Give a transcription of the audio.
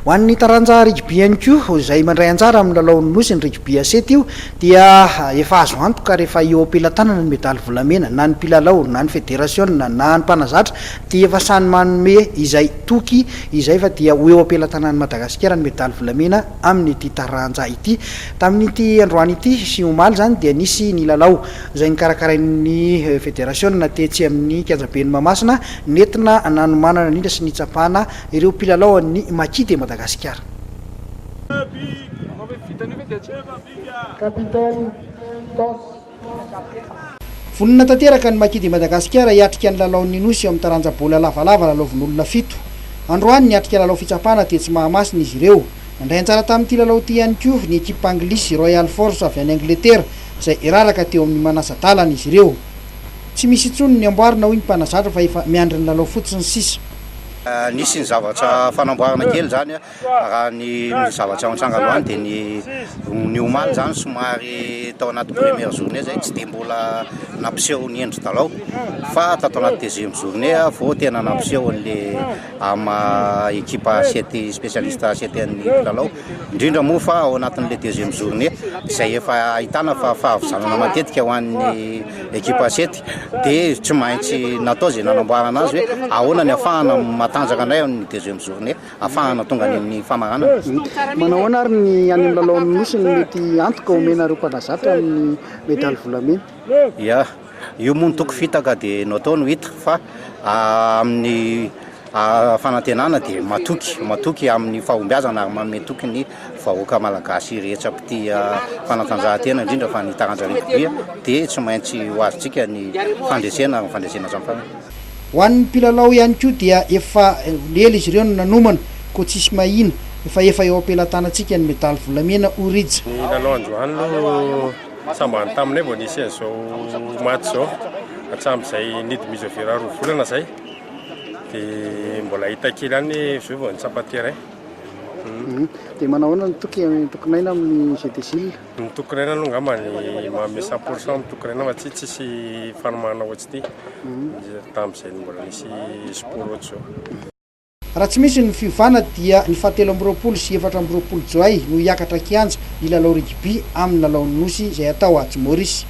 Ho an'ny taranja rugby ihany koa izay mandray anjara amin'ny lalaon'ny nosy ny rugby asety io dia efa azo antoka rehefa eo am-pelatanana ny medaly volamena na ny mpilalao na ny fédération na ny mpanazatra dia efa samy manome izay toky izay fa dia ho eo am-pelatanan'i Madagasikara ny medaly volamena amin'ity taranja ity. Tamin'ity androany ity sy omaly zany dia nisy ny lalao izay nikarakarain'ny fédération natetsy amin'ny kianjaben'ny Mahamasina nentina nanomanana indrindra sy nitsapana ireo mpilalao ny makis de Madagasikara. Vonina tanteraka ny makis de Madagasikara hiatrika ny lalaon'ny nosy eo amin'ny taranja bola lavalava lalaovin'olona 7. Androany niatrika lalao fitsapana tetsy Mahamasina izy ireo. Nandray anjara tamin'ity lalao ity ihany koa ny ekipa anglisy Royal Force avy any Angleterre izay iraraka teo amin'ny manasa-dalana izy ireo. Tsy misy intsony ny amboarina hoy ny mpanazatra fa efa miandry ny lalao fotsiny sisa. Nisy ny zavatra fanamboarana kely zany raha ny zavatra antsangaloany dia ny omaly zany somary tao anaty première journée zay tsy dia mbola nampiseho ny endry talao fa tao anaty deuxième journée vao tena nampiseho an'le ama ekipa asety spécialiste asety an'ny talao indrindra moa fa ao anatin'le deuxième journée izay efa ahitana fa fahavizanana matetika ho an'ny ekipa asety dia tsy maintsy natao zay nanamboarana azy hoe ahoana ny ahafahana tanjaka andray amin'ny deuxième journée afahana tonga ny famarana. Manao ahoana ary ny any amin'ny lalaon'ny nosy ny mety antoka omenareo mpanazatra amin'ny medaly volamena? Ia, io moa ny toko fitaka dia natao no hita fa amin'ny fanantenana dia matoky amin'ny fahombiazana ary manome toky ny vahoaka malagasy rehetra pity fanatanjahantena indrindra fa ny taranja rugby dia tsy maintsy ho azontsika ny fandresena zamfana. Ho an'ny mpilalao ihany koa dia efa lely izy ireo no nanomana koa tsisy mahina efa eo am-pelatanantsika ny medaly volamena orija. Ny lalao androany aloha sambany taminay vao nisy an'izao match zao hatramin'izay nidy vera roa volana zay dia mbola hita kely any zao vao nitsapateray. Dia manao ahoana ny tokonaina amin'ny GTC? Ny tokonaina aloha ngambany manome 100% amin'ny tokonaina fa tsisy fanomana ohatsy ity tamin'izay mbola nisy sport ohatsy zao. Raha tsy misy ny fiovana dia ny 7 sy 4 joay no hiakatra kianja ny lalao rugby amin'ny lalaon'ny nosy izay atao a Maurice.